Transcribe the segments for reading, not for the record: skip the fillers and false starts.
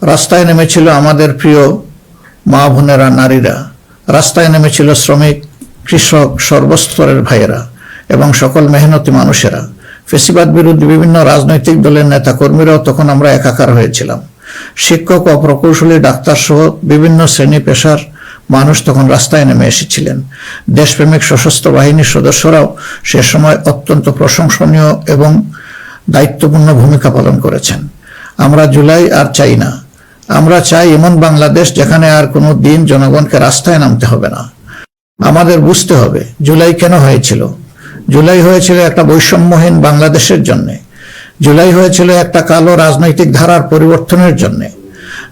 রাস্তায় নেমেছিল আমাদের প্রিয় মা বোনেরা, নারীরা, রাস্তায় নেমেছিল শ্রমিক, কৃষক, সর্বস্তরের ভাইয়েরা এবং সকল মেহনতি মানুষেরা। ফেসিবাদ বিরোধী বিভিন্ন রাজনৈতিক দলের নেতা কর্মীরাও তখন আমরা একাকার হয়েছিলাম। শিক্ষক ও প্রকৌশলী, ডাক্তার সহ বিভিন্ন শ্রেণী পেশার মানুষ তখন রাস্তায় নেমে এসেছিলেন। দেশপ্রেমিক সশস্ত্র বাহিনীর সদস্যরাও সে সময় অত্যন্ত প্রশংসনীয় এবং দায়িত্বপূর্ণ ভূমিকা পালন করেছেন। আমরা জুলাই আর চাই না। আমরা চাই এমন বাংলাদেশ যেখানে আর কোনো দিন জনগণকে রাস্তায় নামতে হবে না। আমাদের বুঝতে হবে জুলাই কেন হয়েছিল। জুলাই হয়েছিল একটা বৈষম্যহীন বাংলাদেশের জন্যে। জুলাই হয়েছিল একটা কালো রাজনৈতিক ধারার পরিবর্তনের জন্যে।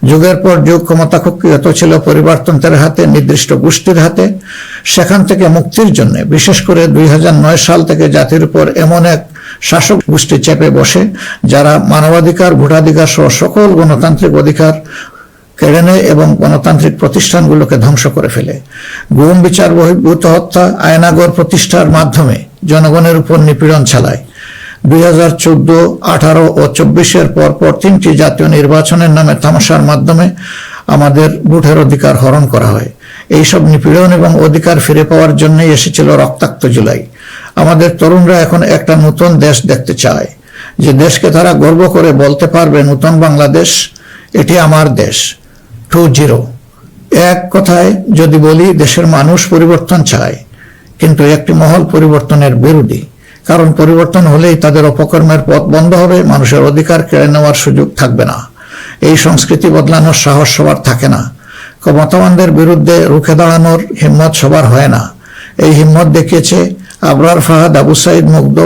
যুগের পর যুগ ক্ষমতা কুক্ষিগত ছিল পরিবারতন্ত্রের হাতে, নির্দিষ্ট গোষ্ঠীর হাতে। সেখান থেকে মুক্তির জন্য বিশেষ করে 2009 সাল থেকে জাতির উপর এমন এক শাসক গোষ্ঠী চেপে বসে যারা মানবাধিকার, ভোটাধিকার সহ সকল গণতান্ত্রিক অধিকার কেড়ে নেয় এবং গণতান্ত্রিক প্রতিষ্ঠানগুলোকে ধ্বংস করে ফেলে। গুম, বিচার বহির্ভূত হত্যা, আয়নাগর প্রতিষ্ঠার মাধ্যমে জনগণের উপর নিপীড়ন চালায়। 2014, 18 ও 24-এর পরপর 3টি জাতীয় নির্বাচনের নামে তামাশার মাধ্যমে আমাদের ভোটের অধিকার হরণ করা হয়। এইসব নিপীড়ন এবং অধিকার ফিরে পাওয়ার জন্যই এসেছিল রক্তাক্ত জুলাই। আমাদের তরুণরা এখন একটা নতুন দেশ দেখতে চায়, যে দেশকে তারা গর্ব করে বলতে পারবে নতুন বাংলাদেশ, এটি আমার দেশ 2.0। এক কথায় যদি বলি, দেশের মানুষ পরিবর্তন চায়, কিন্তু একটি মহল পরিবর্তনের বিরোধী। কারণ পরিবর্তন হলেই তাদের অপকর্মের পথ বন্ধ হবে, মানুষের অধিকার কেড়ে নেওয়ার সুযোগ থাকবে না। এই সংস্কৃতি বদলানোর সাহস সবার থাকে না। ক্ষমতাবানদের বিরুদ্ধে রুখে দাঁড়ানোর হিম্মত সবার হয় না। এই হিম্মত দেখিয়েছে আবরার ফাহাদ, আবু সাইদ মুগ্ধ,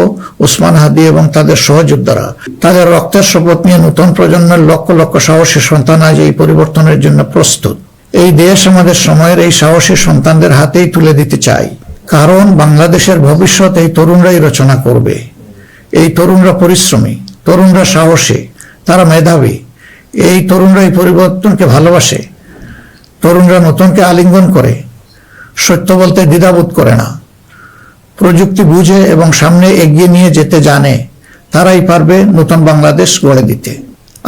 ওসমান হাদি এবং তাদের সহযোদ্ধারা। তাদের রক্তের শপথ নিয়ে নতুন প্রজন্মের লক্ষ লক্ষ সাহসী সন্তান আজ এই পরিবর্তনের জন্য প্রস্তুত। এই দেশ আমাদের সময়ের এই সাহসী সন্তানদের হাতেই তুলে দিতে চাই। কারণ বাংলাদেশের ভবিষ্যৎ এই তরুণরাই রচনা করবে। এই তরুণরা পরিশ্রমী, তরুণরা সাহসী, তারা মেধাবী। এই তরুণরা এই পরিবর্তনকে ভালোবাসে। তরুণরা নতুনকে আলিঙ্গন করে, সত্য বলতে দ্বিধাবোধ করে না, প্রযুক্তি বুঝে এবং সামনে এগিয়ে নিয়ে যেতে জানে। তারাই পারবে নতুন বাংলাদেশ গড়ে দিতে।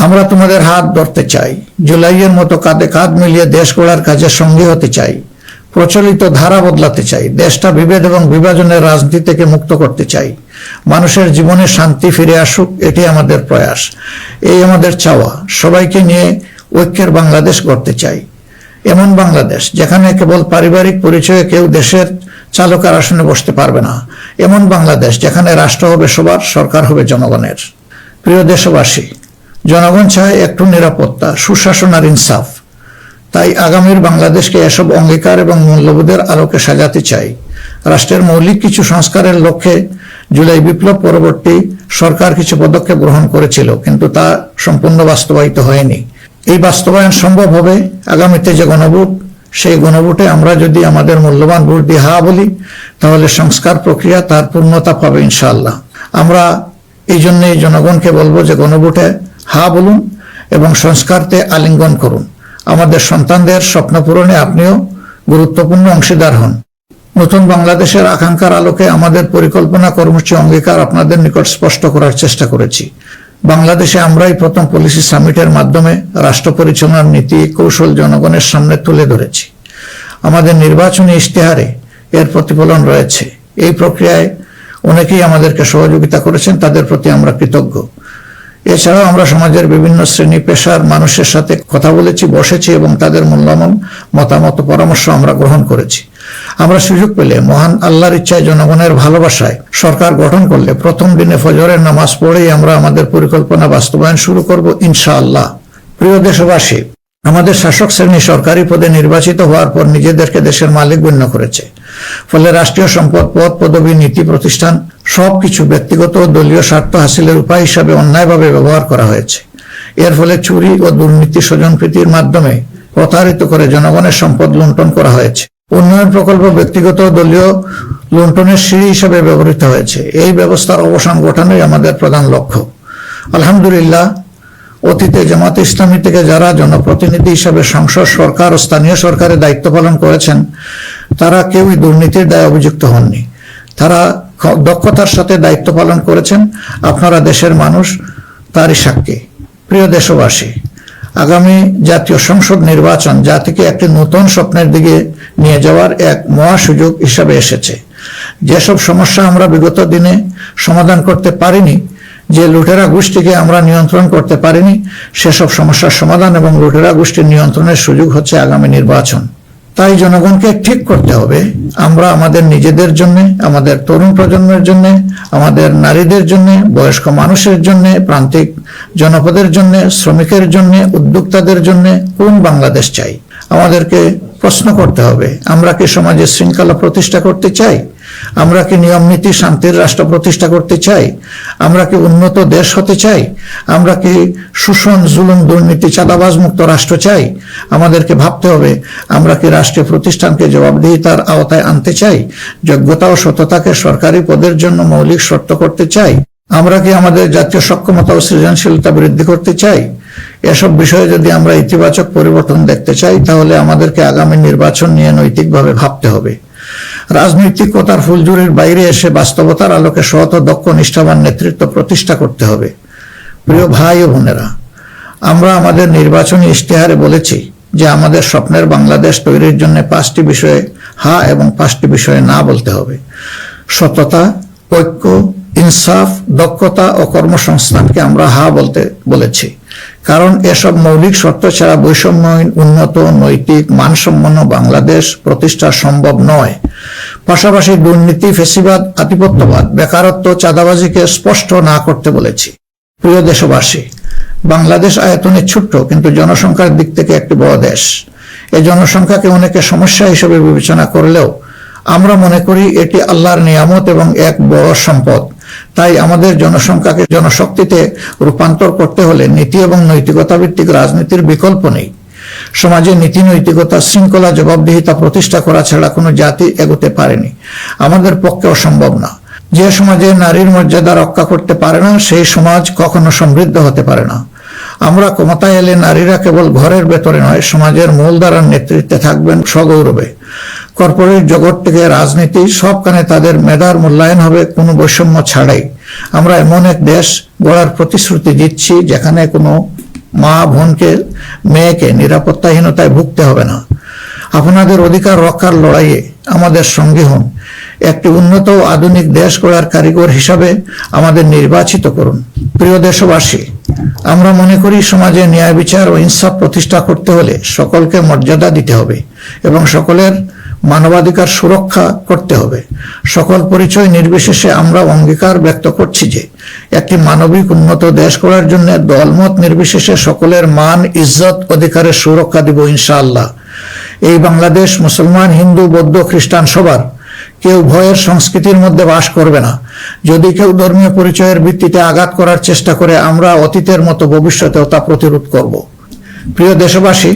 আমরা তোমাদের হাত ধরতে চাই, জুলাইয়ের মতো কাঁধে কাঁধ মিলিয়ে দেশ গড়ার কাজে সঙ্গী হতে চাই, প্রচলিত ধারা বদলাতে চাই, দেশটা বিভেদ এবং বিভাজনের রাজনীতি থেকে মুক্ত করতে চাই। মানুষের জীবনে শান্তি ফিরে আসুক, এটি আমাদের প্রয়াস, এই আমাদের চাওয়া। সবাইকে নিয়ে ঐক্যের বাংলাদেশ গড়তে চাই। এমন বাংলাদেশ যেখানে কেবল পারিবারিক পরিচয়ে কেউ দেশের চালকের আসনে বসতে পারবে না। এমন বাংলাদেশ যেখানে রাষ্ট্র হবে সবার, সরকার হবে জনগণের। প্রিয় দেশবাসী, জনগণ চায় একটু নিরাপত্তা, সুশাসন আর ইনসাফ। তাই আগামীর বাংলাদেশকে এসব অঙ্গীকার এবং মূল্যবোধের আলোকে সাজাতে চাই। রাষ্ট্রের মৌলিক কিছু সংস্কারের লক্ষ্যে জুলাই বিপ্লব পরবর্তী সরকার কিছু পদক্ষেপ গ্রহণ করেছিল, কিন্তু তা সম্পূর্ণ বাস্তবায়িত হয়নি। এই বাস্তবায়ন সম্ভব হবে আগামীতে যে গণভোট, সেই গণভোটে আমরা যদি আমাদের মূল্যবান ভোট দিয়ে হা বলি, তাহলে সংস্কার প্রক্রিয়া তার পূর্ণতা পাবে ইনশাআল্লাহ। আমরা এই জন্যই জনগণকে বলবো যে গণভোটে হা বলুন এবং সংস্কারতে আলিঙ্গন করুন। আমাদের সন্তানদের স্বপ্ন পূরণে আপনিও গুরুত্বপূর্ণ অংশীদার হন। নতুন বাংলাদেশের আকাঙ্ক্ষার আলোকে আমাদের পরিকল্পনা, কর্মসূচি, অঙ্গীকার আপনাদের নিকট স্পষ্ট করার চেষ্টা করেছি। বাংলাদেশে আমরাই প্রথম পলিসি সামিটের মাধ্যমে রাষ্ট্র পরিচালনার নীতি কৌশল জনগণের সামনে তুলে ধরেছি। আমাদের নির্বাচনী ইশতেহারে এর প্রতিফলন রয়েছে। এই প্রক্রিয়ায় অনেকেই আমাদেরকে সহযোগিতা করেছেন, তাদের প্রতি আমরা কৃতজ্ঞ। এছাড়াও আমরা সমাজের বিভিন্ন শ্রেণী পেশার মানুষের সাথে কথা বলেছি, বসেছি এবং তাদের মূল্যবান মতামত, পরামর্শ আমরা গ্রহণ করেছি। আমরা সুযোগ পেলে মহান আল্লাহর ইচ্ছায়, জনগণের ভালোবাসায় সরকার গঠন করলে প্রথম দিনে ফজরের নামাজ পড়েই আমরা আমাদের পরিকল্পনা বাস্তবায়ন শুরু করব ইনশাআল্লাহ। প্রিয় দেশবাসী, আমাদের শাসক শ্রেণী সরকারি পদে নির্বাচিত হওয়ার পর নিজেদেরকে দেশের মালিক গণ্য করেছে। ফলে রাষ্ট্রীয় সম্পদ, পদ, পদবি, নীতি, প্রতিষ্ঠান সবকিছু ব্যক্তিগত ও দলীয় স্বার্থ হাসিলের উপায় হিসাবে অন্যায়ভাবে ব্যবহার করা হয়েছে। এর ফলে চুরি ও দুর্নীতি, স্বজনপ্রীতির মাধ্যমে প্রতারিত করে জনগণের সম্পদ লুণ্ঠন করা হয়েছে। উন্নয়ন প্রকল্প ব্যক্তিগত ও দলীয় লুণ্ঠনের সিঁড়ি হিসাবে ব্যবহৃত হয়েছে। এই ব্যবস্থার অবসান ঘটানোই আমাদের প্রধান লক্ষ্য। আলহামদুলিল্লাহ, অতীতে জামাতে ইসলামী থেকে যারা জনপ্রতিনিধি হিসাবে সংসদ, সরকার ও স্থানীয় সরকারে দায়িত্ব পালন করেছেন, তারা কেউই দুর্নীতির দায়ে অভিযুক্ত হননি। তারা দক্ষতার সাথে দায়িত্ব পালন করেছেন। আপনারা দেশের মানুষ, তারই সাক্ষী। প্রিয় দেশবাসী, আগামী জাতীয় সংসদ নির্বাচন জাতিকে একটি নতুন স্বপ্নের দিকে নিয়ে যাওয়ার এক মহা সুযোগ হিসাবে এসেছে। যেসব সমস্যা আমরা বিগত দিনে সমাধান করতে পারিনি, যে লুটেরা গোষ্ঠীকে আমরা নিয়ন্ত্রণ করতে পারিনি, সেসব সমস্যার সমাধান এবং লুটেরা গোষ্ঠীর নিয়ন্ত্রণের সুযোগ হচ্ছে আগামী নির্বাচন। তাই জনগণকে ঠিক করতে হবে, আমরা আমাদের নিজেদের জন্য, আমাদের তরুণ প্রজন্মের জন্য, আমাদের নারীদের জন্য, বয়স্ক মানুষের জন্য, প্রান্তিক জনপদের জন্য, শ্রমিকের জন্য, উদ্যোক্তাদের জন্য কোন বাংলাদেশ চাই। আমাদেরকে প্রশ্ন করতে হবে, আমরা কি সমাজে শৃঙ্খলা প্রতিষ্ঠা করতে চাই? আমরা কি নিয়ম নীতি শান্তির রাষ্ট্র প্রতিষ্ঠা করতে চাই? আমরা কি উন্নত দেশ হতে চাই? আমরা কি শোষণ, জুলুম, দুর্নীতি, চাঁদাবাজ মুক্ত রাষ্ট্র চাই? আমাদেরকে ভাবতে হবে, আমরা কি রাষ্ট্রীয় প্রতিষ্ঠানকে জবাবদিহিতার আওতায় আনতে চাই? যোগ্যতা ও সততাকে সরকারি পদের জন্য মৌলিক শর্ত করতে চাই? আমরা কি আমাদের জাতীয় সক্ষমতা ও সৃজনশীলতা বৃদ্ধি করতে চাই? এসব বিষয়ে যদি আমরা ইতিবাচক পরিবর্তন দেখতে চাই, তাহলে আমাদেরকে আগামী নির্বাচন নিয়ে নৈতিকভাবে ভাবতে হবে। রাজনৈতিকতার ফুলঝুরির বাইরে এসে বাস্তবতার আলোকে সৎ ও দক্ষ নিষ্ঠাবান নেতৃত্ব প্রতিষ্ঠা করতে হবে। প্রিয় ভাই ও বোনেরা, আমরা আমাদের নির্বাচনী ইশতেহারে বলেছি যে আমাদের স্বপ্নের বাংলাদেশ তৈরির জন্য 5টি বিষয়ে হা এবং 5টি বিষয়ে না বলতে হবে। সততা, ঐক্য, ইনসাফ, দক্ষতা ও কর্মসংস্থানকে আমরা হা বলতে বলেছি, কারণ এসব মৌলিক শর্ত ছাড়া বৈষম্যহীন, উন্নত, নৈতিক, মানসম্পন্ন বাংলাদেশ প্রতিষ্ঠা সম্ভব নয়। পাশাপাশি দুর্নীতি, ফ্যাসিবাদ, আধিপত্যবাদ, বেকারত্ব, চাঁদাবাজিকে স্পষ্ট না করতে বলেছি। প্রিয় দেশবাসী, বাংলাদেশ আয়তনে ছোট্ট কিন্তু জনসংখ্যার দিক থেকে একটি বড় দেশ। এই জনসংখ্যাকে অনেকে সমস্যা হিসেবে বিবেচনা করলেও আমরা মনে করি এটি আল্লাহর নিয়ামত এবং এক বড় সম্পদ। তাই আমাদের জনসংখ্যাকে জনশক্তিতে রূপান্তর করতে হলে নীতি এবং নৈতিকতা ভিত্তিক রাজনীতির বিকল্প নেই। সমাজে নীতি, নৈতিকতা, শৃঙ্খলা, জবাবদিহিতা প্রতিষ্ঠা করা ছাড়া কোনো জাতি এগোতে পারেনি, আমাদের পক্ষে অসম্ভব না। যে সমাজে নারীর মর্যাদা রক্ষা করতে পারে না, সেই সমাজ কখনো সমৃদ্ধ হতে পারে না। আমরা ক্ষমতায় এলে নারীরা কেবল ঘরের ভেতরে নয়, সমাজের মূলধারার নেতৃত্বে থাকবেন সগৌরবে। কর্পোরেট জগৎ থেকে রাজনীতি, সবখানে তাদের মেধার মূল্যায়ন হবে কোনো বৈষম্য ছাড়াই। আমরা এমন এক দেশ গড়ার প্রতিশ্রুতি দিচ্ছি যেখানে কোনো মা, বোনকে, মেয়েকে নিরাপত্তাহীনতায় ভুগতে হবে না। আপনাদের অধিকার রক্ষার লড়াইয়ে আমাদের সঙ্গী হন। একটি উন্নত ও আধুনিক দেশ গড়ার কারিগর হিসাবে আমাদের নির্বাচিত করুন। প্রিয় দেশবাসী, আমরা মনে করি সমাজে ন্যায় বিচার ও ইনসাফ প্রতিষ্ঠা করতে হলে সকলকে মর্যাদা দিতে হবে এবং সকলের মানবাধিকার সুরক্ষা করতে হবে। সকল পরিচয় নির্বিশেষে আমরা অঙ্গীকার ব্যক্ত করছি যে একটি মানবিক উন্নত দেশ গড়ার জন্য দলমত নির্বিশেষে সকলের মান, ইজ্জত, অধিকারের সুরক্ষা দিব ইনশাআল্লাহ। এই বাংলাদেশ মুসলমান, হিন্দু, বৌদ্ধ, খ্রিস্টান সবার। কেউ ভয়ের সংস্কৃতির মধ্যে বাস করবে না। যদি কেউ ধর্মীয় পরিচয়ের ভিত্তিতে আঘাত করার চেষ্টা করে, আমরা অতীতের মতো ভবিষ্যতেও তা প্রতিরোধ করব। প্রিয় দেশবাসী,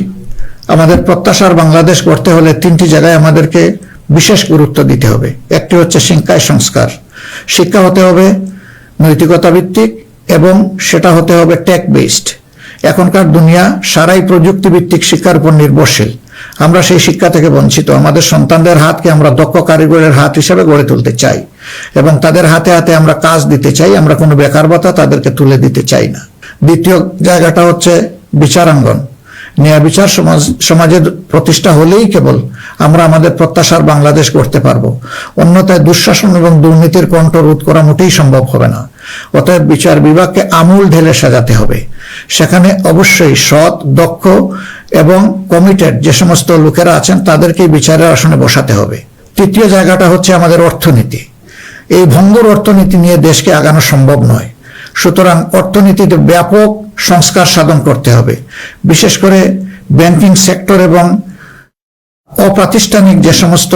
আমাদের প্রত্যাশার বাংলাদেশ গড়তে হলে 3টি জায়গায় আমাদেরকে বিশেষ গুরুত্ব দিতে হবে। একটি হচ্ছে শিক্ষায় সংস্কার। শিক্ষা হতে হবে নৈতিকতা ভিত্তিক এবং সেটা হতে হবে টেক বেসড। এখনকার দুনিয়া সারাই প্রযুক্তি ভিত্তিক শিক্ষার উপর নির্ভরশীল। আমরা সেই শিক্ষা থেকে বঞ্চিত। আমাদের সন্তানদের হাতকে আমরা দক্ষ কারিগরের হাত হিসেবে গড়ে তুলতে চাই এবং তাদের হাতে হাতে আমরা কাজ দিতে চাই। আমরা কোনো বেকার ভাতা তাদেরকে তুলে দিতে চাই না। দ্বিতীয় জায়গাটা হচ্ছে বিচারাঙ্গন। ন্যায় বিচার সমাজের প্রতিষ্ঠা হলেই কেবল আমরা আমাদের প্রত্যাশার বাংলাদেশ গড়তে পারবো। অন্যথায় দুঃশাসন এবং দুর্নীতির কণ্ঠ রোধ করা মোটেই সম্ভব হবে না। অতএব বিচার বিভাগকে আমূল ঢেলে সাজাতে হবে। সেখানে অবশ্যই সৎ, দক্ষ এবং কমিটেড যে সমস্ত লোকেরা আছেন তাদেরকে বিচারের আসনে বসাতে হবে। তৃতীয় জায়গাটা হচ্ছে আমাদের অর্থনীতি। এই ভঙ্গুর অর্থনীতি নিয়ে দেশকে আগানো সম্ভব নয়। সুতরাং অর্থনীতিতে ব্যাপক সংস্কার সাধন করতে হবে। বিশেষ করে ব্যাংকিং সেক্টর এবং অপ্রাতিষ্ঠানিক যে সমস্ত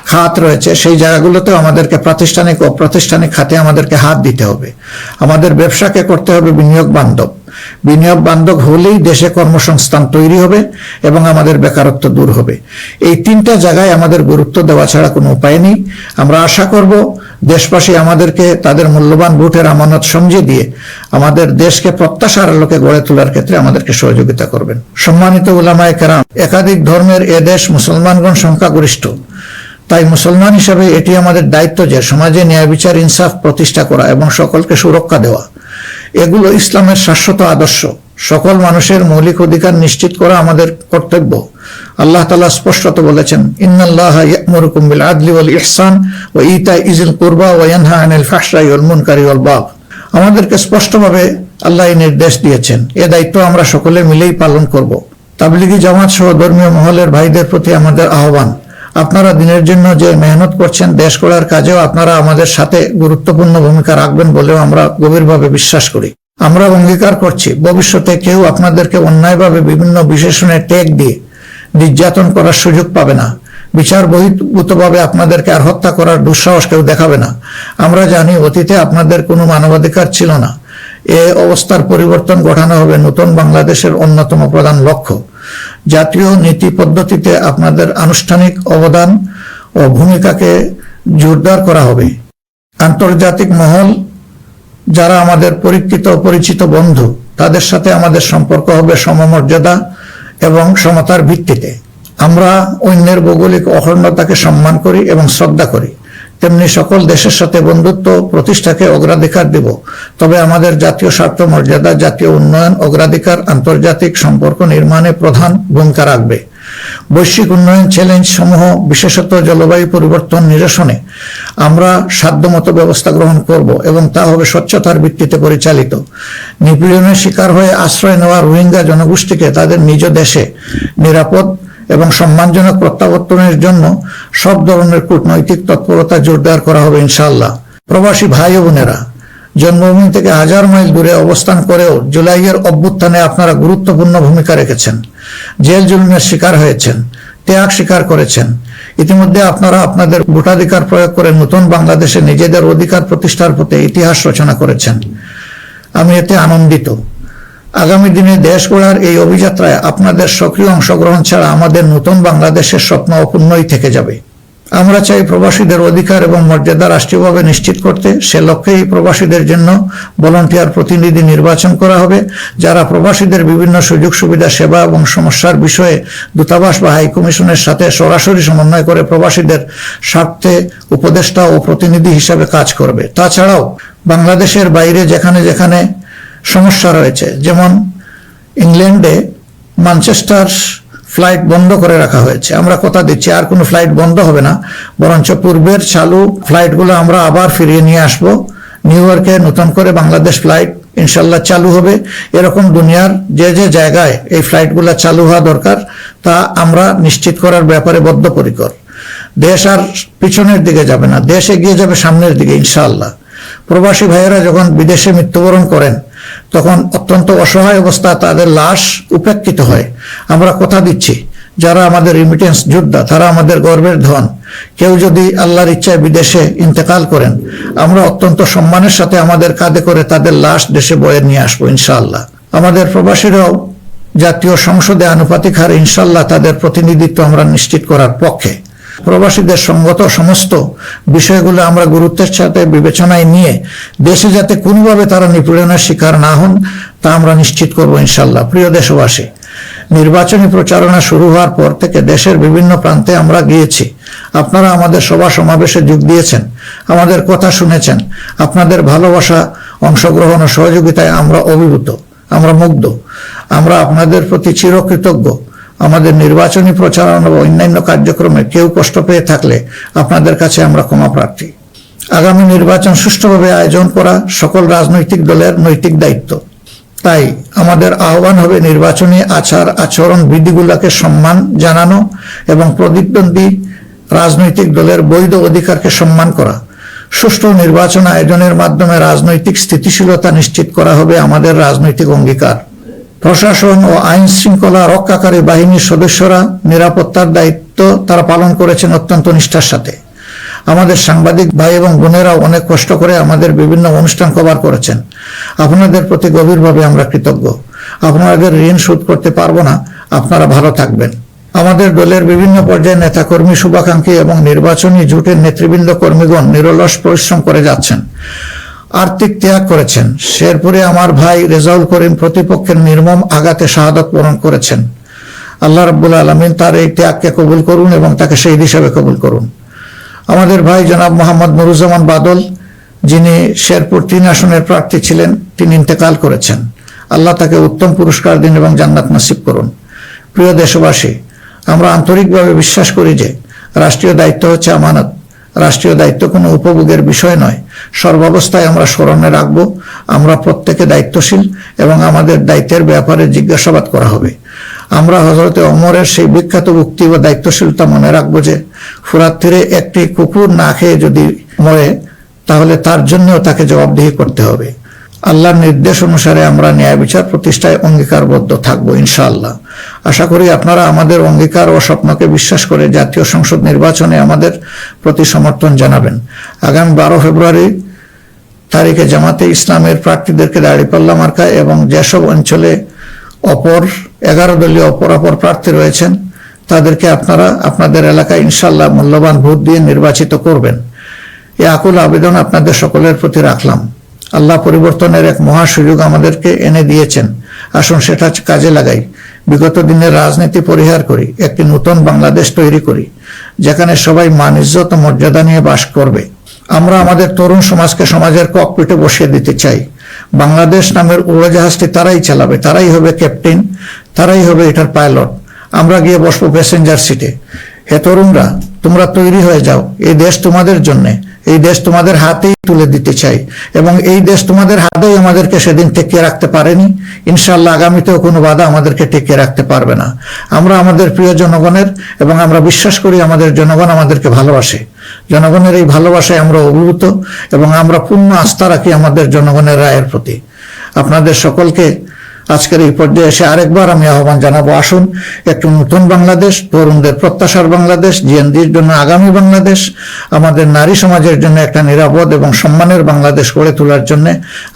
খাত রয়েছে সেই জায়গাগুলোতেও আমাদেরকে প্রাতিষ্ঠানিক ও অপ্রাতিষ্ঠানিক খাতে আমাদেরকে হাত দিতে হবে। আমাদের ব্যবসাকে করতে হবে বিনিয়োগ বান্ধব। বিনিয়োগ বান্ধব হলেই দেশে কর্মসংস্থান তৈরি হবে এবং আমাদের বেকারত্ব দূর হবে। এই 3টা জায়গায় আমাদের গুরুত্ব দেওয়া ছাড়া কোনো উপায় নেই। আমরা আশা করব দেশবাসী আমাদেরকে তাদের মূল্যবান ভোটের আমানত সমঝে দিয়ে আমাদের দেশকে প্রত্যাশার আলোকে গড়ে তোলার ক্ষেত্রে আমাদেরকে সহযোগিতা করবেন। সম্মানিত উলামায়ে কেরাম, একাধিক ধর্মের এ দেশ মুসলমানগণ সংখ্যাগরিষ্ঠ। তাই মুসলমান হিসাবে এটি আমাদের দায়িত্ব যে সমাজে ন্যায় বিচার, ইনসাফ প্রতিষ্ঠা করা এবং সকলকে সুরক্ষা দেওয়া। এগুলো ইসলামের শাশ্বত আদর্শ। সকল মানুষের মৌলিক অধিকার নিশ্চিত করা আমাদের কর্তব্য। আল্লাহ তাআলা স্পষ্টত বলেছেন, ইন্নাল্লাহা ইয়া'মুরুকুম বিল আদলি ওয়াল ইহসান ওয়া ইতা'i যিল কুরবা ওয়া ইয়ানহা আনিল ফাহশাই ওয়াল মুনকারি ওয়াল বাগ। আমাদেরকে স্পষ্টভাবে আল্লাহ এই নির্দেশ দিয়েছেন। এ দায়িত্ব আমরা সকলে মিলেই পালন করব। তাবলিগি জামাত সহ ধর্মীয় মহলের ভাইদের প্রতি আমাদের আহ্বান, আপনারা দিনের জন্য যে মেহনত করছেন, দেশ গড়ার কাজেও আপনারা আমাদের সাথে গুরুত্বপূর্ণ ভূমিকা রাখবেন বলেও আমরা গভীরভাবে বিশ্বাস করি। আমরা অঙ্গীকার করছি, ভবিষ্যতে কেউ আপনাদেরকে অন্যায়ভাবে বিভিন্ন বিশেষণে ট্যাগ দিয়ে নির্যাতন করার সুযোগ পাবে না। বিচার বহির্ভূতভাবে আপনাদেরকে আর হত্যা করার দুঃসাহস কেউ দেখাবে না। আমরা জানি অতীতে আপনাদের কোনো মানবাধিকার ছিল না। এ অবস্থার পরিবর্তন ঘটানো হবে নতুন বাংলাদেশের অন্যতম প্রধান লক্ষ্য। জাতীয় নীতি পদ্ধতিতে আপনাদের আনুষ্ঠানিক অবদান ও ভূমিকাকে জোরদার করা হবে। আন্তর্জাতিক মহল যারা আমাদের পরিচিত পরিচিত বন্ধু, তাদের সাথে আমাদের সম্পর্ক হবে সমমর্যাদা এবং সমতার ভিত্তিতে। আমরা অন্যের ভৌগোলিক অখণ্ডতাকে সম্মান করি এবং শ্রদ্ধা করি, তেমনি সকল দেশের সাথে বন্ধুত্ব প্রতিষ্ঠাকে অগ্রাধিকার দেব। তবে আমাদের জাতীয় স্বার্থ মর্যাদা, জাতীয় উন্নয়ন, অগ্রাধিকার আন্তর্জাতিক সম্পর্ক নির্মাণে প্রধান ভূমিকা রাখবে। বৈশ্বিক উন্নয়ন চ্যালেঞ্জ সমূহ, বিশেষত জলবায়ু পরিবর্তন নিরসনে আমরা সাধ্যমতো ব্যবস্থা গ্রহণ করব এবং তা হবে স্বচ্ছতার ভিত্তিতে পরিচালিত। নিপীড়নের শিকার হয়ে আশ্রয় নেওয়া রোহিঙ্গা জনগোষ্ঠীকে তাদের নিজ দেশে নিরাপদ এবং সম্মানজনক প্রত্যাবর্তনের জন্য সব ধরনের কূটনৈতিক তৎপরতা জোরদার করা হবে ইনশাআল্লাহ। প্রবাসী ভাই ও বোনেরা, জন্মভূমি থেকে 1000 মাইল দূরে অবস্থান করেও জুলাইয়ের অভ্যুত্থানে আপনারা গুরুত্বপূর্ণ ভূমিকা রেখেছেন, জেল জুলুমের শিকার হয়েছেন, ত্যাগ স্বীকার করেছেন। ইতিমধ্যে আপনারা আপনাদের ভোটাধিকার প্রয়োগ করে নতুন বাংলাদেশে নিজেদের অধিকার প্রতিষ্ঠার পথে ইতিহাস রচনা করেছেন। আমি এতে আনন্দিত। আগামী দিনে দেশ গড়ার এই অভিযাত্রায় আপনাদের সক্রিয় অংশগ্রহণ ছাড়া আমাদের নতুন বাংলাদেশের স্বপ্ন অপূর্ণই থেকে যাবে। আমরা চাই প্রবাসীদের অধিকার এবং মর্যাদা রাষ্ট্রীয়ভাবে নিশ্চিত করতে। সে লক্ষ্যেই প্রবাসীদের জন্য ভলান্টিয়ার প্রতিনিধি নির্বাচন করা হবে, যারা প্রবাসীদের বিভিন্ন সুযোগ সুবিধা, সেবা এবং সমস্যার বিষয়ে দূতাবাস বা হাইকমিশনের সাথে সরাসরি সমন্বয় করে প্রবাসীদের স্বার্থে উপদেষ্টা ও প্রতিনিধি হিসাবে কাজ করবে। তাছাড়াও বাংলাদেশের বাইরে যেখানে যেখানে সমস্যা রয়েছে, যেমন ইংল্যান্ডে ম্যানচেস্টার ফ্লাইট বন্ধ করে রাখা হয়েছে, আমরা কথা দিচ্ছি আর কোনো ফ্লাইট বন্ধ হবে না, বরঞ্চ পূর্বের চালু ফ্লাইটগুলো আমরা আবার ফিরিয়ে নিয়ে আসব। নিউ ইয়র্কে নতুন করে বাংলাদেশ ফ্লাইট ইনশাল্লাহ চালু হবে। এরকম দুনিয়ার যে যে জায়গায় এই ফ্লাইটগুলো চালু হওয়া দরকার তা আমরা নিশ্চিত করার ব্যাপারে বদ্ধপরিকর। দেশ আর পিছনের দিকে যাবে না, দেশ এগিয়ে যাবে সামনের দিকে ইনশাআল্লাহ। প্রবাসী ভাইয়েরা যখন বিদেশে মৃত্যুবরণ করেন তখন অত্যন্ত অসহায় অবস্থা তাদের লাশ উপেক্ষিত হয়। আমরা কথা দিচ্ছি, যারা আমাদের রিমিটেন্স যোদ্ধা তারা আমাদের গর্বের ধন। কেউ যদি আল্লাহর ইচ্ছায় বিদেশে ইন্তেকাল করেন, আমরা অত্যন্ত সম্মানের সাথে আমাদের কাঁধে করে তাদের লাশ দেশে বয়ে নিয়ে আসবো ইনশাআল্লাহ। আমাদের প্রবাসীরাও জাতীয় সংসদে আনুপাতিক হারে ইনশাআল্লাহ তাদের প্রতিনিধিত্ব আমরা নিশ্চিত করার পক্ষে। প্রবাসীদের সঙ্গত সমস্ত বিষয়গুলো আমরা গুরুত্বের সাথে বিবেচনায় নিয়ে দেশে যাতে কোনোভাবে তারা নিপীড়নের শিকার না হন তা আমরা নিশ্চিত করব ইনশাআল্লাহ। প্রিয় দেশবাসী, নির্বাচনী প্রচারণা শুরু হওয়ার পর থেকে দেশের বিভিন্ন প্রান্তে আমরা গিয়েছি। আপনারা আমাদের সভা সমাবেশে যোগ দিয়েছেন, আমাদের কথা শুনেছেন। আপনাদের ভালোবাসা, অংশগ্রহণ ও সহযোগিতায় আমরা অভিভূত, আমরা মুগ্ধ। আমরা আপনাদের প্রতি চিরকৃতজ্ঞ। আমাদের নির্বাচনী প্রচারণা ও অন্যান্য কার্যক্রমে কেউ কষ্ট পেয়ে থাকলে আপনাদের কাছে আমরা ক্ষমা প্রার্থী। আগামী নির্বাচন সুষ্ঠুভাবে আয়োজন করা সকল রাজনৈতিক দলের নৈতিক দায়িত্ব। তাই আমাদের আহ্বান হবে নির্বাচনী আচরণ বিধিগুলোকে সম্মান জানানো এবং প্রতিদ্বন্দ্বী রাজনৈতিক দলের বৈধ অধিকারকে সম্মান করা। সুষ্ঠু নির্বাচন আয়োজনের মাধ্যমে রাজনৈতিক স্থিতিশীলতা নিশ্চিত করা হবে আমাদের রাজনৈতিক অঙ্গীকার। প্রশাসন ও আইন শৃঙ্খলা রক্ষাকারী বাহিনীর সদস্যরা নিরাপত্তার দায়িত্ব তারা পালন করেছেন অত্যন্ত নিষ্ঠার সাথে। আমাদের সাংবাদিক ভাই এবং বোনেরাও অনেক কষ্ট করে আমাদের বিভিন্ন অনুষ্ঠান কভার করেছেন। আপনাদের প্রতি গভীরভাবে আমরা কৃতজ্ঞ। আপনাদের ঋণ শোধ করতে পারবো না, আপনারা ভালো থাকবেন। আমাদের দলের বিভিন্ন পর্যায়ে নেতাকর্মী, শুভাকাঙ্ক্ষী এবং নির্বাচনী জোটের নেতৃবৃন্দ কর্মীগণ নিরলস পরিশ্রম করে যাচ্ছেন, আর্থিক ত্যাগ করেছেন। শেরপুরে আমার ভাই রেজাউল করিম প্রতিপক্ষের নির্মম আঘাতে শাহাদত বরণ করেছেন। আল্লাহ রাব্বুল আলামিন তার এই ত্যাগকে কবুল করুন এবং তাকে শহীদ হিসেবে কবুল করুন। আমাদের ভাই জনাব মোহাম্মদ নুরুজ্জামান বাদল, যিনি শেরপুর 3 আসনের প্রার্থী ছিলেন, তিনি ইন্তেকাল করেছেন। আল্লাহ তাকে উত্তম পুরস্কার দিন এবং জান্নাত নসিব করুন। প্রিয় দেশবাসী, আমরা আন্তরিকভাবে বিশ্বাস করি যে রাষ্ট্রীয় দায়িত্ব হচ্ছে আমানত। রাষ্ট্রীয় দায়িত্ব কোনো উপভোগের বিষয় নয়। সর্বাবস্থায় আমরা স্মরণে রাখব আমরা প্রত্যেকে দায়িত্বশীল এবং আমাদের দায়িত্বের ব্যাপারে জিজ্ঞাসাবাদ করা হবে। আমরা হযরতে ওমরের সেই বিখ্যাত উক্তি ও দায়িত্বশীলতা মনে রাখবো যে ফুরাত তীরে একটি কুকুর না খেয়ে যদি মরে তাহলে তার জন্যও তাকে জবাবদিহি করতে হবে। আল্লাহর নির্দেশ অনুসারে আমরা ন্যায় বিচার প্রতিষ্ঠায় অঙ্গীকারবদ্ধ থাকবো ইনশাআল্লাহ। আশা করি আপনারা আমাদের অঙ্গীকার ও স্বপ্নকে বিশ্বাস করে জাতীয় সংসদ নির্বাচনে আমাদের প্রতি সমর্থন জানাবেন। আগামী 12 ফেব্রুয়ারি তারিখে জামাতে ইসলামের প্রার্থীদেরকে দাঁড়িপাল্লা মার্কায় এবং যেসব অঞ্চলে 11 দলীয় অপরাপর প্রার্থী রয়েছেন তাদেরকে আপনারা আপনাদের এলাকায় ইনশাআল্লাহ মূল্যবান ভোট দিয়ে নির্বাচিত করবেন। এই আকুল আবেদন আপনাদের সকলের প্রতি রাখলাম। আল্লাহ পরিবর্তনের এক মহা সুযোগ আমাদেরকে এনে দিয়েছেন, আসুন সেটা কাজে লাগাই। বিগত দিনের রাজনীতি পরিহার করি, একটি নতুন বাংলাদেশ তৈরি করি যেখানে সবাই মান ইজ্জত ও মর্যাদা নিয়ে বাস করবে। আমরা আমাদের তরুণ সমাজকে সমাজের ককপিটে বসিয়ে দিতে চাই। বাংলাদেশ নামের উড়োজাহাজটি তারাই চালাবে, তারাই হবে ক্যাপ্টেন, তারাই হবে এটার পাইলট। আমরা গিয়ে বসবো প্যাসেঞ্জার সিটে। হে তরুণরা, তোমরা তৈরি হয়ে যাও, এই দেশ তোমাদের জন্যে, এই দেশ তোমাদের হাতেই তুলে দিতে চাই এবং এই দেশ তোমাদের হাতেই আমাদেরকে সেদিন টেকিয়ে রাখতে পারেনি, ইনশাআল্লাহ আগামীতেও কোনো বাধা আমাদেরকে টেকিয়ে রাখতে পারবে না। আমরা আমাদের প্রিয় জনগণের এবং আমরা বিশ্বাস করি আমাদের জনগণ আমাদেরকে ভালোবাসে। জনগণের এই ভালোবাসায় আমরা অভিভূত এবং আমরা পূর্ণ আস্থা রাখি আমাদের জনগণের রায়ের প্রতি। আপনাদের সকলকে আজকের এই পর্যায়ে এসে আরেকবার আমি আহ্বান জানাবো, আসুন একটু নতুন বাংলাদেশ, তরুণদের প্রত্যাশার বাংলাদেশ, জিএনডির জন্য আগামী বাংলাদেশ, আমাদের নারী সমাজের জন্য একটা নিরাপদ এবং সম্মানের বাংলাদেশ গড়ে তোলার জন্য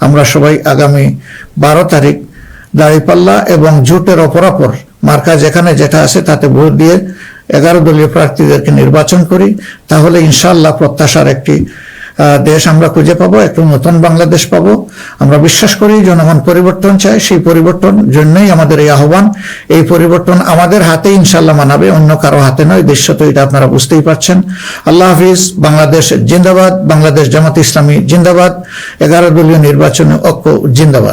আমরা সবাই আগামী 12 তারিখ দাঁড়িপাল্লা এবং জোটের অপরাপর মার্কা যেখানে যেটা আছে তাতে ভোট দিয়ে 11 দলীয় প্রার্থীদেরকে নির্বাচন করি। তাহলে ইনশাআল্লাহ প্রত্যাশার একটি দেশ আমরা খুঁজে পাবো, একটু নতুন বাংলাদেশ পাবো। আমরা বিশ্বাস করি জনগণ পরিবর্তন চায়, সেই পরিবর্তন জন্যই আমাদের এই আহ্বান। এই পরিবর্তন আমাদের হাতে ইনশাআল্লাহ মানাবে, অন্য কারো হাতে নয়। দেশ তো এটা আপনারা বুঝতেই পারছেন। আল্লাহ হাফিজ। বাংলাদেশ জিন্দাবাদ। বাংলাদেশ জামাত ইসলামী জিন্দাবাদ। 11 দলীয় নির্বাচনে ঐক্য জিন্দাবাদ।